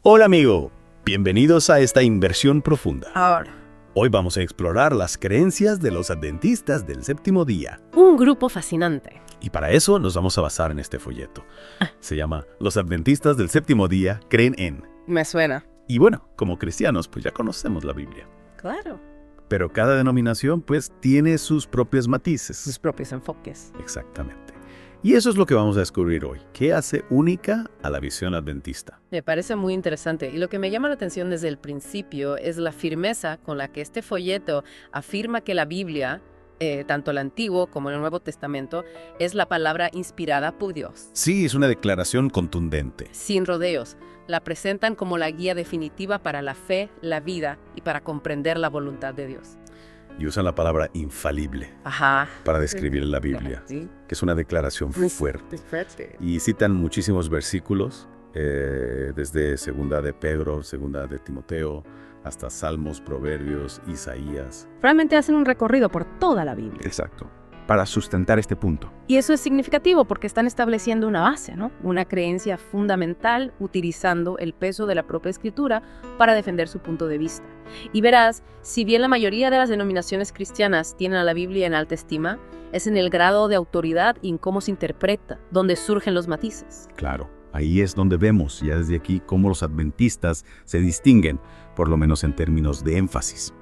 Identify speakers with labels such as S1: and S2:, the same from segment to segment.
S1: Hola amigo, bienvenidos a esta inversión profunda.
S2: Ahora,
S1: Hoy vamos a explorar las creencias de los adventistas del séptimo día.
S2: un grupo fascinante.
S1: Y para eso nos vamos a basar en este folleto. Se llama Los adventistas del séptimo día creen en.
S2: Me suena.
S1: Y bueno, como cristianos pues ya conocemos la Biblia.
S2: Claro.
S1: Pero cada denominación pues tiene sus propios matices.
S2: Sus propios enfoques.
S1: Exactamente. Y eso es lo que vamos a descubrir hoy. ¿Qué hace única a la visión adventista?
S2: Me parece muy interesante. Y lo que me llama la atención desde el principio es la firmeza con la que este folleto afirma que la Biblia, tanto el Antiguo como el Nuevo Testamento, es la palabra inspirada por Dios.
S1: Sí, es una declaración contundente.
S2: Sin rodeos. La presentan como la guía definitiva para la fe, la vida y para comprender la voluntad de Dios.
S1: Y usan la palabra infalible
S2: Ajá.
S1: para describir la Biblia,
S2: Sí.
S1: que es una declaración fuerte.
S2: Fuerte.
S1: Y citan muchísimos versículos, desde Segunda de Pedro, Segunda de Timoteo, hasta Salmos, Proverbios, Isaías.
S2: Realmente hacen un recorrido por toda la Biblia.
S1: Exacto. Para sustentar este punto.
S2: Y eso es significativo porque están estableciendo una base, ¿no? Una creencia fundamental utilizando el peso de la propia escritura para defender su punto de vista. Y verás, si bien la mayoría de las denominaciones cristianas tienen a la Biblia en alta estima, es en el grado de autoridad y en cómo se interpreta, donde surgen los matices.
S1: Claro, ahí es donde vemos ya desde aquí cómo los adventistas se distinguen, por lo menos en términos de énfasis.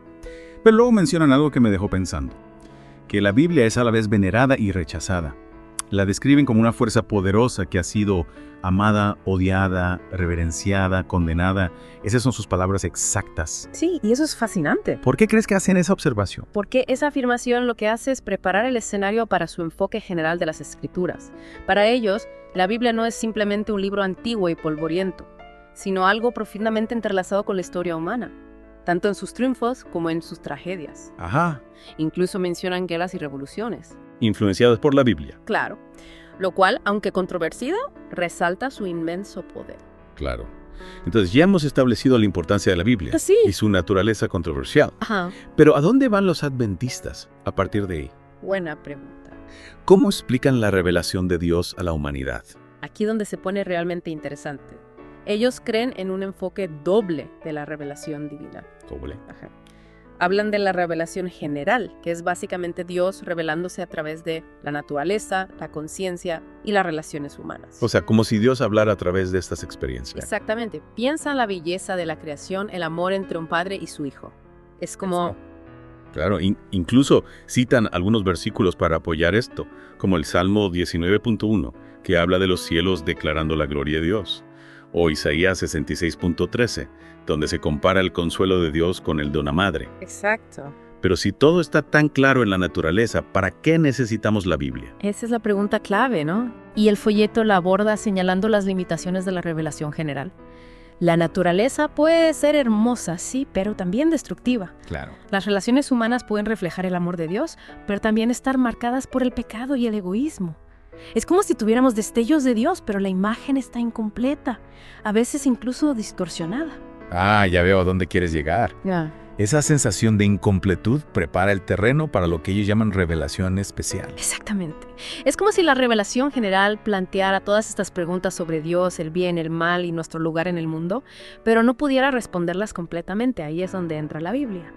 S1: Pero luego mencionan algo que me dejó pensando. Que la Biblia es a la vez venerada y rechazada. La describen como una fuerza poderosa que ha sido amada, odiada, reverenciada, condenada. Esas son sus palabras exactas.
S2: Sí, y eso es fascinante.
S1: ¿Por qué crees que hacen esa observación?
S2: Porque esa afirmación lo que hace es preparar el escenario para su enfoque general de las Escrituras. Para ellos, la Biblia no es simplemente un libro antiguo y polvoriento, sino algo profundamente entrelazado con la historia humana, tanto en sus triunfos como en sus tragedias.
S1: Ajá.
S2: Incluso mencionan guerras y revoluciones.
S1: Influenciados por la Biblia.
S2: Claro, lo cual, aunque controvertido, resalta su inmenso poder.
S1: Claro. Entonces ya hemos establecido la importancia de la Biblia
S2: Sí.
S1: y su naturaleza controversial.
S2: Ajá,
S1: Pero ¿a dónde van los adventistas a partir de ahí?
S2: buena pregunta.
S1: ¿Cómo explican la revelación de Dios a la humanidad?
S2: Aquí donde se pone realmente interesante. Ellos creen en un enfoque doble de la revelación divina.
S1: ¿Cómo?
S2: Ajá. Hablan de la revelación general, que es básicamente Dios revelándose a través de la naturaleza, la conciencia y las relaciones humanas.
S1: O sea, como si Dios hablara a través de estas experiencias.
S2: Exactamente. Piensa en la belleza de la creación, el amor entre un padre y su hijo. Es como...
S1: Claro, incluso citan algunos versículos para apoyar esto, como el Salmo 19.1, que habla de los cielos declarando la gloria de Dios, o Isaías 66.13, donde se compara el consuelo de Dios con el de una madre.
S2: Exacto.
S1: Pero si todo está tan claro en la naturaleza, ¿para qué necesitamos la Biblia?
S2: Esa es la pregunta clave, ¿no? Y el folleto la aborda señalando las limitaciones de la revelación general. La naturaleza puede ser hermosa, sí, pero también destructiva.
S1: Claro.
S2: Las relaciones humanas pueden reflejar el amor de Dios, pero también estar marcadas por el pecado y el egoísmo. Es como si tuviéramos destellos de Dios, pero la imagen está incompleta, a veces incluso distorsionada.
S3: Ah, ya veo a dónde quieres llegar.
S2: Ya.
S3: Esa sensación de incompletud prepara el terreno para lo que ellos llaman revelación especial.
S2: Exactamente. Es como si la revelación general planteara todas estas preguntas sobre Dios, el bien, el mal y nuestro lugar en el mundo, pero no pudiera responderlas completamente. Ahí es donde entra la Biblia,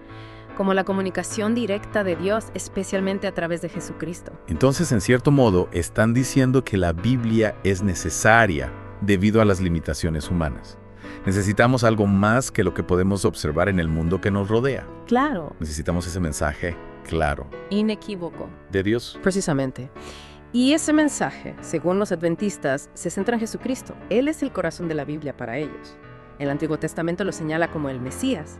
S2: como la comunicación directa de Dios, especialmente a través de Jesucristo.
S3: Entonces, en cierto modo, están diciendo que la Biblia es necesaria debido a las limitaciones humanas. Necesitamos algo más que lo que podemos observar en el mundo que nos rodea.
S2: Claro,
S3: Necesitamos ese mensaje claro
S2: inequívoco.
S3: de Dios.
S2: Precisamente. Y ese mensaje, según los adventistas, se centra en Jesucristo. Él es el corazón de la Biblia para ellos. El Antiguo Testamento lo señala como el Mesías,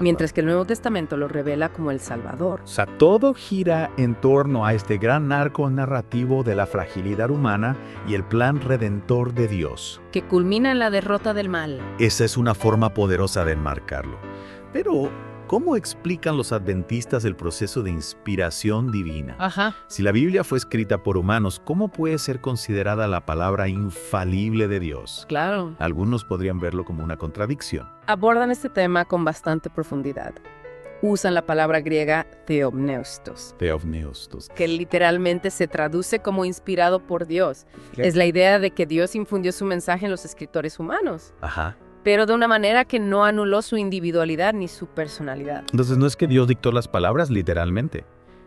S2: mientras que el Nuevo Testamento lo revela como el Salvador.
S4: O sea, todo gira en torno a este gran arco narrativo de la fragilidad humana y el plan redentor de Dios.
S2: Que culmina en la derrota del mal.
S4: Esa es una forma poderosa de enmarcarlo. Pero, ¿cómo explican los adventistas el proceso de inspiración divina?
S2: Ajá.
S4: Si la Biblia fue escrita por humanos, ¿cómo puede ser considerada la palabra infalible de Dios?
S2: Claro.
S4: Algunos podrían verlo como una contradicción.
S2: Abordan este tema con bastante profundidad. Usan la palabra griega theopneustos,
S4: Theopneustos.
S2: que literalmente se traduce como inspirado por Dios. Es la idea de que Dios infundió su mensaje en los escritores humanos.
S4: Ajá.
S2: pero de una manera que no anuló su individualidad ni su personalidad.
S4: Entonces no es que Dios dictó las palabras literalmente,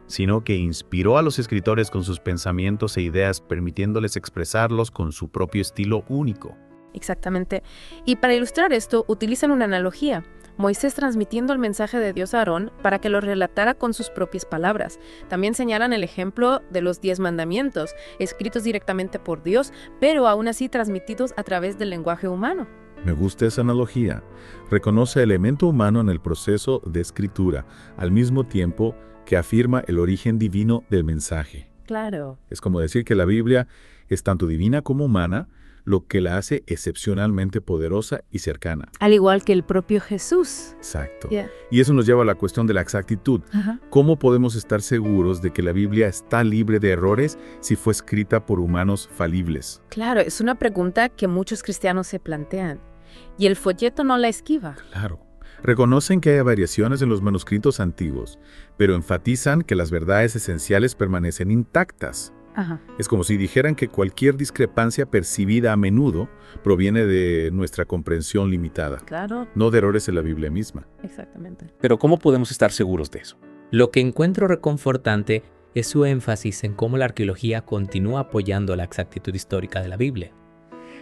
S4: sino que inspiró a los escritores con sus pensamientos e ideas, permitiéndoles expresarlos con su propio estilo único.
S2: Exactamente. Y para ilustrar esto, utilizan una analogía. Moisés transmitiendo el mensaje de Dios a Aarón para que lo relatara con sus propias palabras. También señalan el ejemplo de los 10 mandamientos, escritos directamente por Dios, pero aún así transmitidos a través del lenguaje humano.
S3: Me gusta esa analogía. Reconoce el elemento humano en el proceso de escritura, al mismo tiempo que afirma el origen divino del mensaje.
S2: Claro.
S3: Es como decir que la Biblia es tanto divina como humana, lo que la hace excepcionalmente poderosa y cercana.
S2: Al igual que el propio Jesús.
S3: Exacto.
S2: Yeah.
S3: Y eso nos lleva a la cuestión de la exactitud.
S2: Ajá.
S3: ¿Cómo podemos estar seguros de que la Biblia está libre de errores si fue escrita por humanos falibles?
S2: Claro, es una pregunta que muchos cristianos se plantean. Y el folleto no la esquiva.
S3: Claro. Reconocen que hay variaciones en los manuscritos antiguos, pero enfatizan que las verdades esenciales permanecen intactas.
S2: Ajá.
S3: Es como si dijeran que cualquier discrepancia percibida a menudo proviene de nuestra comprensión limitada,
S2: Claro,
S3: no de errores en la Biblia misma.
S2: exactamente.
S5: Pero ¿cómo podemos estar seguros de eso?
S6: Lo que encuentro reconfortante es su énfasis en cómo la arqueología continúa apoyando la exactitud histórica de la Biblia.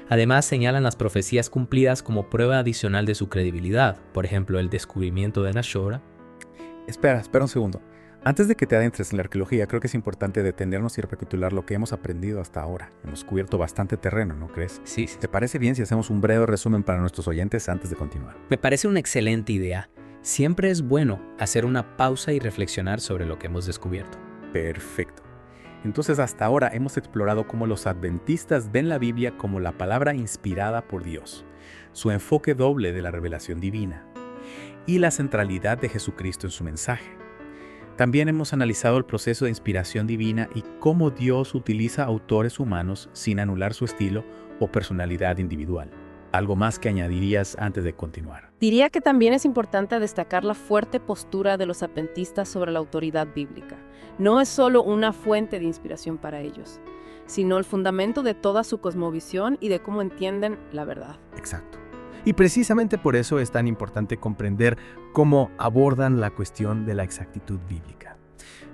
S6: Además, señalan las profecías cumplidas como prueba adicional de su credibilidad, por ejemplo, el descubrimiento de Nashora.
S5: Espera un segundo. Antes de que te adentres en la arqueología, creo que es importante detenernos y recapitular lo que hemos aprendido hasta ahora. Hemos cubierto bastante terreno, ¿no crees?
S6: Sí,
S5: ¿Te parece bien si hacemos un breve resumen para nuestros oyentes antes de continuar?
S6: me parece una excelente idea. Siempre es bueno hacer una pausa y reflexionar sobre lo que hemos descubierto.
S5: Perfecto. Entonces, hasta ahora hemos explorado cómo los adventistas ven la Biblia como la palabra inspirada por Dios, su enfoque doble de la revelación divina y la centralidad de Jesucristo en su mensaje. También hemos analizado el proceso de inspiración divina y cómo Dios utiliza autores humanos sin anular su estilo o personalidad individual. ¿Algo más que añadirías antes de continuar?
S2: Diría que también es importante destacar la fuerte postura de los adventistas sobre la autoridad bíblica. No es solo una fuente de inspiración para ellos, sino el fundamento de toda su cosmovisión y de cómo entienden la verdad.
S7: Exacto. Y precisamente por eso es tan importante comprender cómo abordan la cuestión de la exactitud bíblica.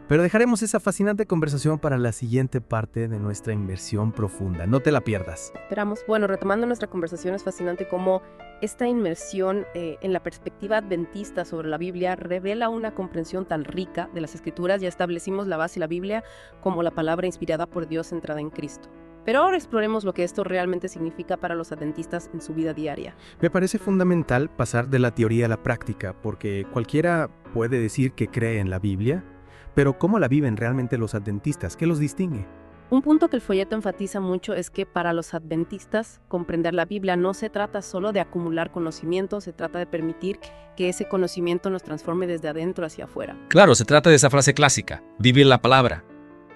S7: Pero dejaremos esa fascinante conversación para la siguiente parte de nuestra inmersión profunda. No te la pierdas.
S2: Esperamos, bueno, retomando nuestra conversación, es fascinante cómo esta inmersión en la perspectiva adventista sobre la Biblia revela una comprensión tan rica de las Escrituras. Ya establecimos la base de la Biblia como la palabra inspirada por Dios centrada en Cristo. Pero ahora exploremos lo que esto realmente significa para los adventistas en su vida diaria.
S7: Me parece fundamental pasar de la teoría a la práctica, porque cualquiera puede decir que cree en la Biblia, pero ¿cómo la viven realmente los adventistas? ¿Qué los distingue?
S2: Un punto que el folleto enfatiza mucho es que para los adventistas comprender la Biblia no se trata solo de acumular conocimiento, se trata de permitir que ese conocimiento nos transforme desde adentro hacia afuera.
S8: Claro, se trata de esa frase clásica, vivir la palabra.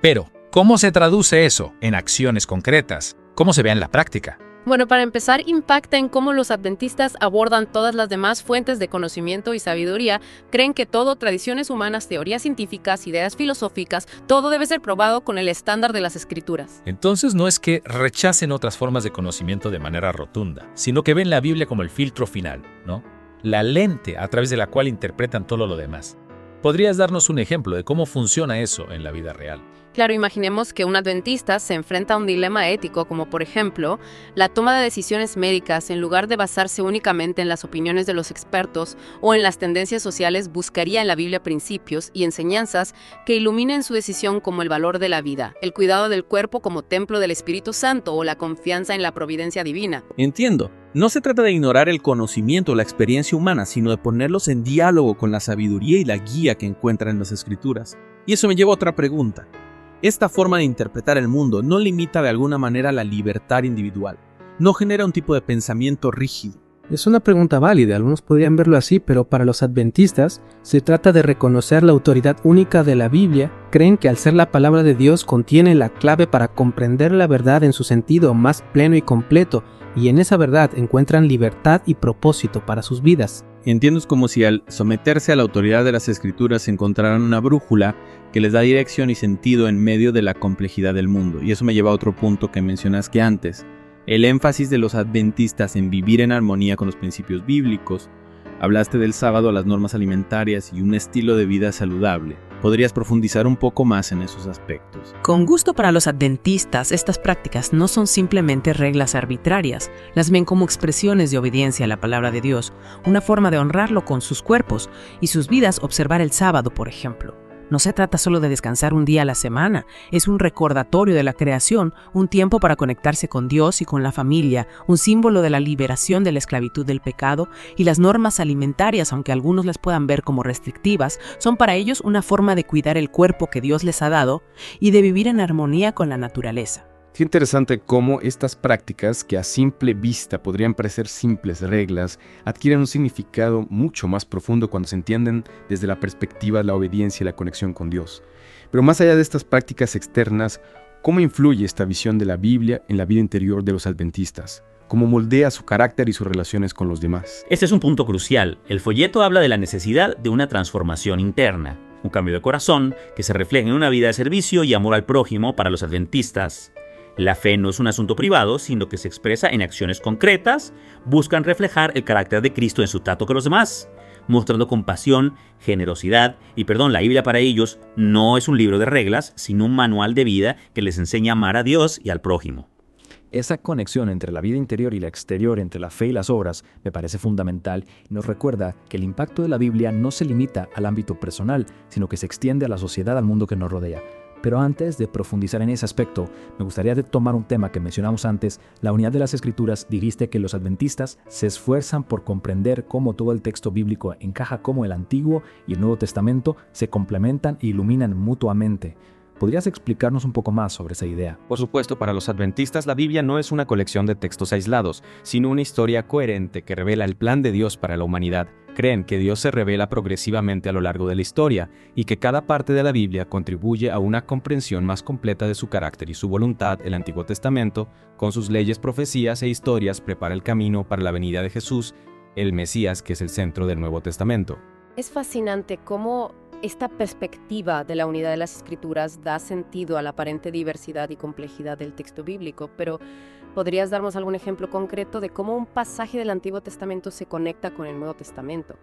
S8: Pero, ¿cómo se traduce eso en acciones concretas? ¿Cómo se ve en la práctica?
S2: Bueno, para empezar, impacta en cómo los adventistas abordan todas las demás fuentes de conocimiento y sabiduría. Creen que todo, tradiciones humanas, teorías científicas, ideas filosóficas, todo debe ser probado con el estándar de las Escrituras.
S8: Entonces no es que rechacen otras formas de conocimiento de manera rotunda, sino que ven la Biblia como el filtro final, ¿no? La lente a través de la cual interpretan todo lo demás. ¿Podrías darnos un ejemplo de cómo funciona eso en la vida real?
S2: Claro, imaginemos que un adventista se enfrenta a un dilema ético, como por ejemplo, la toma de decisiones médicas. En lugar de basarse únicamente en las opiniones de los expertos o en las tendencias sociales, buscaría en la Biblia principios y enseñanzas que iluminen su decisión, como el valor de la vida, el cuidado del cuerpo como templo del Espíritu Santo o la confianza en la providencia divina.
S5: Entiendo. No se trata de ignorar el conocimiento o la experiencia humana, sino de ponerlos en diálogo con la sabiduría y la guía que encuentran en las Escrituras. Y eso me lleva a otra pregunta. Esta forma de interpretar el mundo no limita de alguna manera la libertad individual. No genera un tipo de pensamiento rígido.
S9: Es una pregunta válida, algunos podrían verlo así, pero para los adventistas se trata de reconocer la autoridad única de la Biblia. Creen que al ser la palabra de Dios contiene la clave para comprender la verdad en su sentido más pleno y completo, y en esa verdad encuentran libertad y propósito para sus vidas.
S5: Entiendo, es como si al someterse a la autoridad de las Escrituras encontraran una brújula que les da dirección y sentido en medio de la complejidad del mundo. Y eso me lleva a otro punto que mencionaste antes.
S10: El énfasis de los adventistas en vivir en armonía con los principios bíblicos. Hablaste del sábado, las normas alimentarias y un estilo de vida saludable. ¿Podrías profundizar un poco más en esos aspectos?
S11: Con gusto. Para los adventistas, estas prácticas no son simplemente reglas arbitrarias, las ven como expresiones de obediencia a la palabra de Dios, una forma de honrarlo con sus cuerpos y sus vidas. Observar el sábado, por ejemplo. No se trata solo de descansar un día a la semana, es un recordatorio de la creación, un tiempo para conectarse con Dios y con la familia, un símbolo de la liberación de la esclavitud del pecado, y las normas alimentarias, aunque algunos las puedan ver como restrictivas, son para ellos una forma de cuidar el cuerpo que Dios les ha dado y de vivir en armonía con la naturaleza.
S12: Es interesante cómo estas prácticas, que a simple vista podrían parecer simples reglas, adquieren un significado mucho más profundo cuando se entienden desde la perspectiva de la obediencia y la conexión con Dios. Pero más allá de estas prácticas externas, ¿cómo influye esta visión de la Biblia en la vida interior de los adventistas? ¿Cómo moldea su carácter y sus relaciones con los demás?
S13: Este es un punto crucial. El folleto habla de la necesidad de una transformación interna, un cambio de corazón que se refleja en una vida de servicio y amor al prójimo para los adventistas. La fe no es un asunto privado, sino que se expresa en acciones concretas, buscan reflejar el carácter de Cristo en su trato con los demás, mostrando compasión, generosidad y perdón. La Biblia para ellos no es un libro de reglas, sino un manual de vida que les enseña a amar a Dios y al prójimo.
S14: Esa conexión entre la vida interior y la exterior, entre la fe y las obras, me parece fundamental y nos recuerda que el impacto de la Biblia no se limita al ámbito personal, sino que se extiende a la sociedad, al mundo que nos rodea. Pero antes de profundizar en ese aspecto, me gustaría tomar un tema que mencionamos antes, la unidad de las Escrituras. Dijiste que los adventistas se esfuerzan por comprender cómo todo el texto bíblico encaja, cómo el Antiguo y el Nuevo Testamento se complementan e iluminan mutuamente. ¿Podrías explicarnos un poco más sobre esa idea?
S15: Por supuesto, para los adventistas la Biblia no es una colección de textos aislados, sino una historia coherente que revela el plan de Dios para la humanidad. Creen que Dios se revela progresivamente a lo largo de la historia y que cada parte de la Biblia contribuye a una comprensión más completa de su carácter y su voluntad. El Antiguo Testamento, con sus leyes, profecías e historias, prepara el camino para la venida de Jesús, el Mesías, que es el centro del Nuevo Testamento.
S2: Es fascinante cómo esta perspectiva de la unidad de las Escrituras da sentido a la aparente diversidad y complejidad del texto bíblico, pero ¿podrías darnos algún ejemplo concreto de cómo un pasaje del Antiguo Testamento se conecta con el Nuevo Testamento?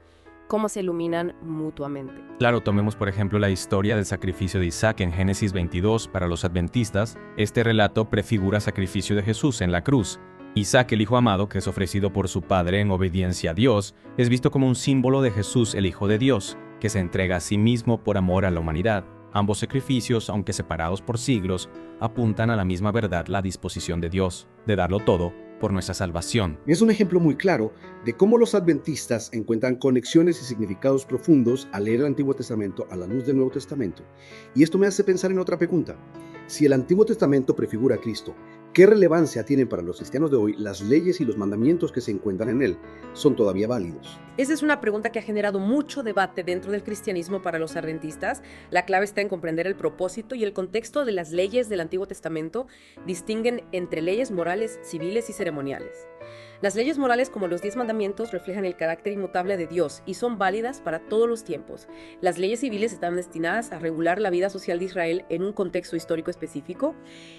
S2: ¿Cómo se iluminan mutuamente?
S15: Claro, tomemos por ejemplo la historia del sacrificio de Isaac en Génesis 22. Para los adventistas, este relato prefigura el sacrificio de Jesús en la cruz. Isaac, el hijo amado, que es ofrecido por su padre en obediencia a Dios, es visto como un símbolo de Jesús, el Hijo de Dios, que se entrega a sí mismo por amor a la humanidad. Ambos sacrificios, aunque separados por siglos, apuntan a la misma verdad, la disposición de Dios, de darlo todo por nuestra salvación.
S16: Es un ejemplo muy claro de cómo los adventistas encuentran conexiones y significados profundos al leer el Antiguo Testamento a la luz del Nuevo Testamento. Y esto me hace pensar en otra pregunta. Si el Antiguo Testamento prefigura a Cristo, ¿qué relevancia tienen para los cristianos de hoy las leyes y los mandamientos que se encuentran en él? ¿Son todavía válidos?
S2: Esa es una pregunta que ha generado mucho debate dentro del cristianismo para los adventistas. La clave está en comprender el propósito y el contexto de las leyes del Antiguo Testamento. Distinguen entre leyes morales, civiles y ceremoniales. Las leyes morales, como los 10 mandamientos, reflejan el carácter inmutable de Dios y son válidas para todos los tiempos. Las leyes civiles están destinadas a regular la vida social de Israel en un contexto histórico específico,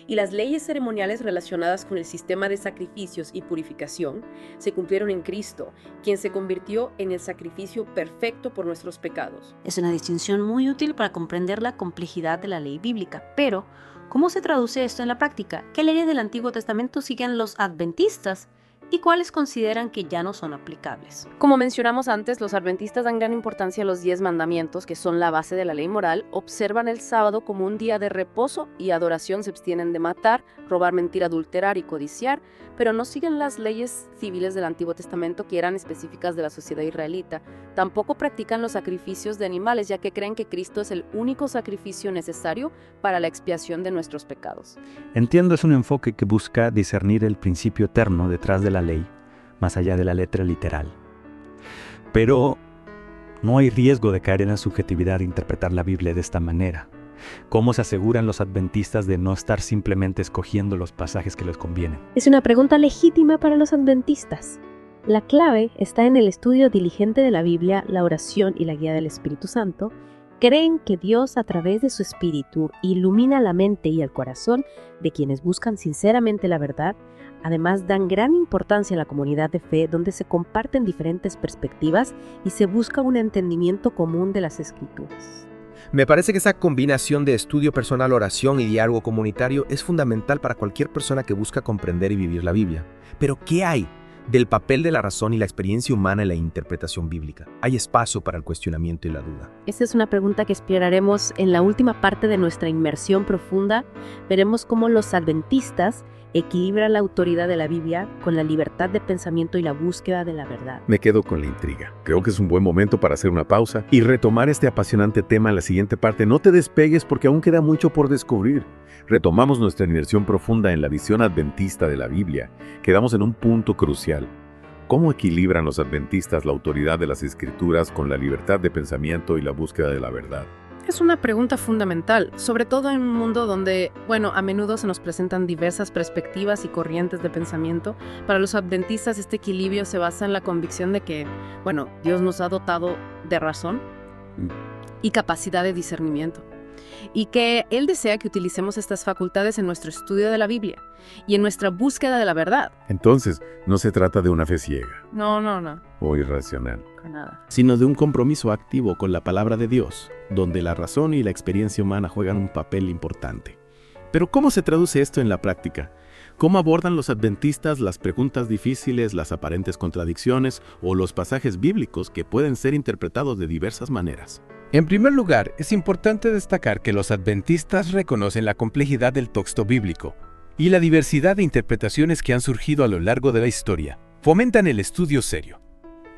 S2: y las leyes ceremoniales relacionadas con el sistema de sacrificios y purificación se cumplieron en Cristo, quien se convirtió en el sacrificio perfecto por nuestros pecados.
S17: Es una distinción muy útil para comprender la complejidad de la ley bíblica, pero ¿cómo se traduce esto en la práctica? ¿Qué leyes del Antiguo Testamento siguen los adventistas y cuáles consideran que ya no son aplicables?
S2: Como mencionamos antes, los adventistas dan gran importancia a los 10 mandamientos, que son la base de la ley moral. Observan el sábado como un día de reposo y adoración, se abstienen de matar, robar, mentir, adulterar y codiciar, pero no siguen las leyes civiles del Antiguo Testamento, que eran específicas de la sociedad israelita. Tampoco practican los sacrificios de animales, ya que creen que Cristo es el único sacrificio necesario para la expiación de nuestros pecados.
S18: Entiendo, es un enfoque que busca discernir el principio eterno detrás de la ley, más allá de la letra literal. Pero no hay riesgo de caer en la subjetividad de interpretar la Biblia de esta manera. ¿Cómo se aseguran los adventistas de no estar simplemente escogiendo los pasajes que les convienen?
S19: Es una pregunta legítima para los adventistas. La clave está en el estudio diligente de la Biblia, la oración y la guía del Espíritu Santo. Creen que Dios, a través de su Espíritu, ilumina la mente y el corazón de quienes buscan sinceramente la verdad, Además, dan gran importancia a la comunidad de fe donde se comparten diferentes perspectivas y se busca un entendimiento común de las Escrituras.
S7: Me parece que esa combinación de estudio personal, oración y diálogo comunitario es fundamental para cualquier persona que busca comprender y vivir la Biblia. Pero, ¿qué hay del papel de la razón y la experiencia humana en la interpretación bíblica? ¿Hay espacio para el cuestionamiento y la duda?
S19: Esta es una pregunta que exploraremos en la última parte de nuestra inmersión profunda. Veremos cómo los adventistas equilibran la autoridad de la Biblia con la libertad de pensamiento y la búsqueda de la verdad.
S1: Me quedo con la intriga. Creo que es un buen momento para hacer una pausa y retomar este apasionante tema en la siguiente parte. No te despegues porque aún queda mucho por descubrir. Retomamos nuestra inmersión profunda en la visión adventista de la Biblia. Quedamos en un punto crucial. ¿Cómo equilibran los adventistas la autoridad de las Escrituras con la libertad de pensamiento y la búsqueda de la verdad?
S2: Es una pregunta fundamental, sobre todo en un mundo donde, a menudo se nos presentan diversas perspectivas y corrientes de pensamiento. Para los adventistas este equilibrio se basa en la convicción de que, Dios nos ha dotado de razón y capacidad de discernimiento, y que Él desea que utilicemos estas facultades en nuestro estudio de la Biblia y en nuestra búsqueda de la verdad.
S1: Entonces, no se trata de una fe ciega
S2: No.
S1: o irracional,
S2: Nada.
S5: sino de un compromiso activo con la palabra de Dios, donde la razón y la experiencia humana juegan un papel importante. Pero ¿cómo se traduce esto en la práctica? ¿Cómo abordan los adventistas las preguntas difíciles, las aparentes contradicciones o los pasajes bíblicos que pueden ser interpretados de diversas maneras?
S7: En primer lugar, es importante destacar que los adventistas reconocen la complejidad del texto bíblico y la diversidad de interpretaciones que han surgido a lo largo de la historia. Fomentan el estudio serio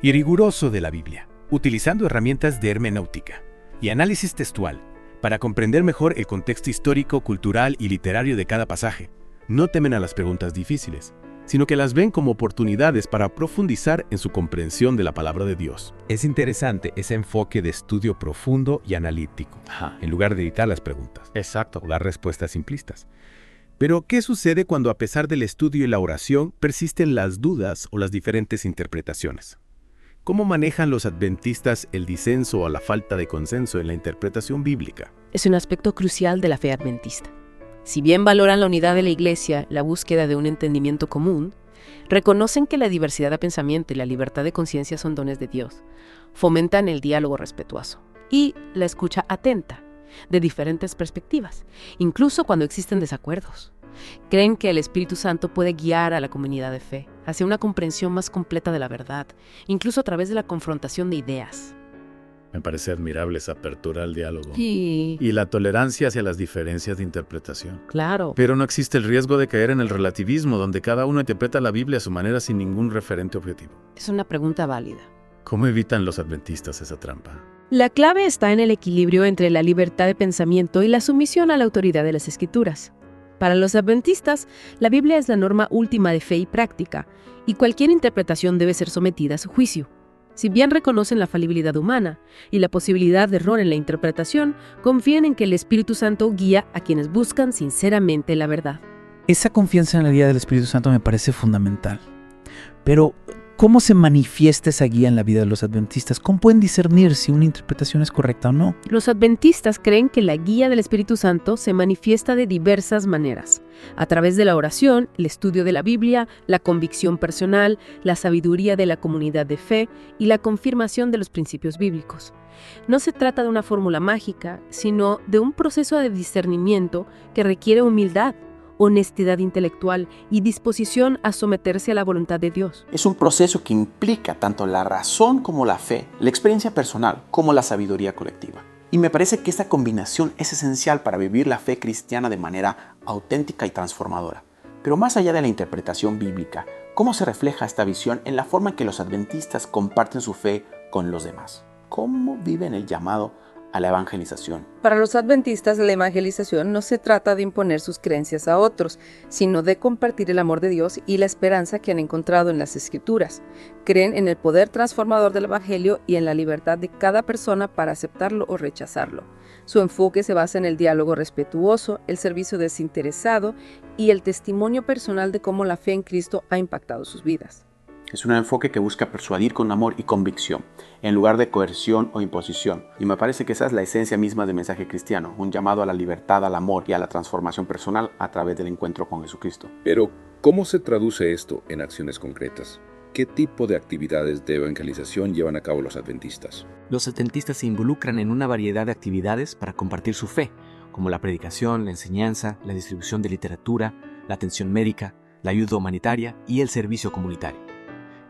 S7: y riguroso de la Biblia, utilizando herramientas de hermenéutica y análisis textual para comprender mejor el contexto histórico, cultural y literario de cada pasaje. No temen a las preguntas difíciles, sino que las ven como oportunidades para profundizar en su comprensión de la palabra de Dios. Es interesante ese enfoque de estudio profundo y analítico, en lugar de editar las preguntas. Exacto. O dar respuestas simplistas. Pero, ¿qué sucede cuando a pesar del estudio y la oración persisten las dudas o las diferentes interpretaciones? ¿Cómo manejan los adventistas el disenso o la falta de consenso en la interpretación bíblica?
S11: Es un aspecto crucial de la fe adventista. Si bien valoran la unidad de la Iglesia, la búsqueda de un entendimiento común, reconocen que la diversidad de pensamiento y la libertad de conciencia son dones de Dios. Fomentan el diálogo respetuoso y la escucha atenta de diferentes perspectivas, incluso cuando existen desacuerdos. Creen que el Espíritu Santo puede guiar a la comunidad de fe hacia una comprensión más completa de la verdad, incluso a través de la confrontación de ideas.
S4: Me parece admirable esa apertura al diálogo.
S11: Sí.
S4: Y la tolerancia hacia las diferencias de interpretación.
S11: Claro.
S4: Pero no existe el riesgo de caer en el relativismo, donde cada uno interpreta la Biblia a su manera sin ningún referente objetivo.
S11: Es una pregunta válida.
S4: ¿Cómo evitan los adventistas esa trampa?
S11: La clave está en el equilibrio entre la libertad de pensamiento y la sumisión a la autoridad de las Escrituras. Para los adventistas, la Biblia es la norma última de fe y práctica, y cualquier interpretación debe ser sometida a su juicio. Si bien reconocen la falibilidad humana y la posibilidad de error en la interpretación, confían en que el Espíritu Santo guía a quienes buscan sinceramente la verdad.
S20: Esa confianza en la guía del Espíritu Santo me parece fundamental. Pero, ¿cómo se manifiesta esa guía en la vida de los adventistas? ¿Cómo pueden discernir si una interpretación es correcta o no?
S11: Los adventistas creen que la guía del Espíritu Santo se manifiesta de diversas maneras, a través de la oración, el estudio de la Biblia, la convicción personal, la sabiduría de la comunidad de fe y la confirmación de los principios bíblicos. No se trata de una fórmula mágica, sino de un proceso de discernimiento que requiere humildad, honestidad intelectual y disposición a someterse a la voluntad de Dios.
S21: Es un proceso que implica tanto la razón como la fe, la experiencia personal como la sabiduría colectiva. Y me parece que esta combinación es esencial para vivir la fe cristiana de manera auténtica y transformadora. Pero más allá de la interpretación bíblica, ¿cómo se refleja esta visión en la forma en que los adventistas comparten su fe con los demás? ¿Cómo viven el llamado a la evangelización?
S2: Para los adventistas, la evangelización no se trata de imponer sus creencias a otros, sino de compartir el amor de Dios y la esperanza que han encontrado en las Escrituras. Creen en el poder transformador del Evangelio y en la libertad de cada persona para aceptarlo o rechazarlo. Su enfoque se basa en el diálogo respetuoso, el servicio desinteresado y el testimonio personal de cómo la fe en Cristo ha impactado sus vidas.
S21: Es un enfoque que busca persuadir con amor y convicción, en lugar de coerción o imposición. Y me parece que esa es la esencia misma del mensaje cristiano, un llamado a la libertad, al amor y a la transformación personal a través del encuentro con Jesucristo.
S1: Pero,
S3: ¿Cómo se traduce esto en acciones concretas? ¿Qué tipo de actividades de evangelización llevan a cabo los adventistas?
S22: Los adventistas se involucran en una variedad de actividades para compartir su fe, como la predicación, la enseñanza, la distribución de literatura, la atención médica, la ayuda humanitaria y el servicio comunitario.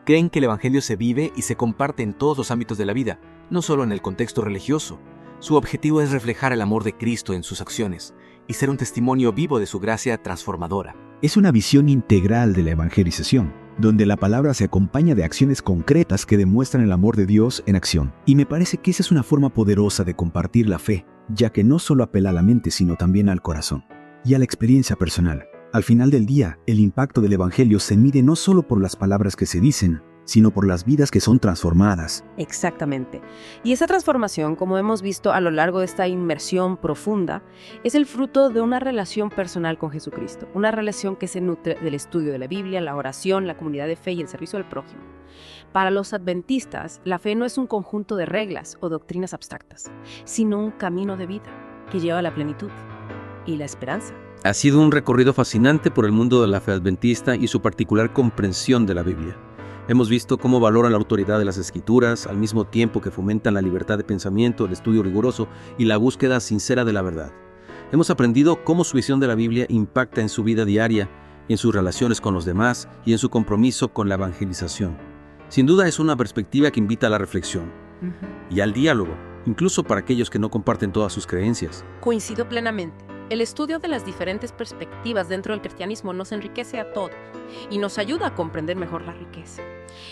S22: Creen que el Evangelio se vive y se comparte en todos los ámbitos de la vida, no solo en el contexto religioso. Su objetivo es reflejar el amor de Cristo en sus acciones y ser un testimonio vivo de su gracia transformadora.
S23: Es una visión integral de la evangelización, donde la palabra se acompaña de acciones concretas que demuestran el amor de Dios en acción. Y me parece que esa es una forma poderosa de compartir la fe, ya que no solo apela a la mente, sino también al corazón y a la experiencia personal. Al final del día, el impacto del Evangelio se mide no solo por las palabras que se dicen, sino por las vidas que son transformadas.
S2: Exactamente. Y esa transformación, como hemos visto a lo largo de esta inmersión profunda, es el fruto de una relación personal con Jesucristo, una relación que se nutre del estudio de la Biblia, la oración, la comunidad de fe y el servicio al prójimo. Para los adventistas, la fe no es un conjunto de reglas o doctrinas abstractas, sino un camino de vida que lleva a la plenitud y la esperanza.
S24: Ha sido un recorrido fascinante por el mundo de la fe adventista y su particular comprensión de la Biblia. Hemos visto cómo valoran la autoridad de las Escrituras, al mismo tiempo que fomentan la libertad de pensamiento, el estudio riguroso y la búsqueda sincera de la verdad. Hemos aprendido cómo su visión de la Biblia impacta en su vida diaria, en sus relaciones con los demás y en su compromiso con la evangelización. Sin duda es una perspectiva que invita a la reflexión y al diálogo, incluso para aquellos que no comparten todas sus creencias.
S2: Coincido plenamente. El estudio de las diferentes perspectivas dentro del cristianismo nos enriquece a todos y nos ayuda a comprender mejor la riqueza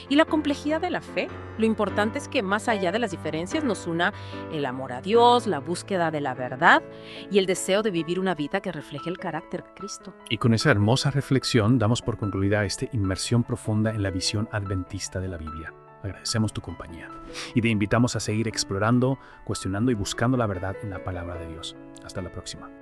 S2: y la complejidad de la fe. Lo importante es que más allá de las diferencias nos una el amor a Dios, la búsqueda de la verdad y el deseo de vivir una vida que refleje el carácter de Cristo.
S1: Y con esa hermosa reflexión damos por concluida esta inmersión profunda en la visión adventista de la Biblia. Agradecemos tu compañía y te invitamos a seguir explorando, cuestionando y buscando la verdad en la palabra de Dios. Hasta la próxima.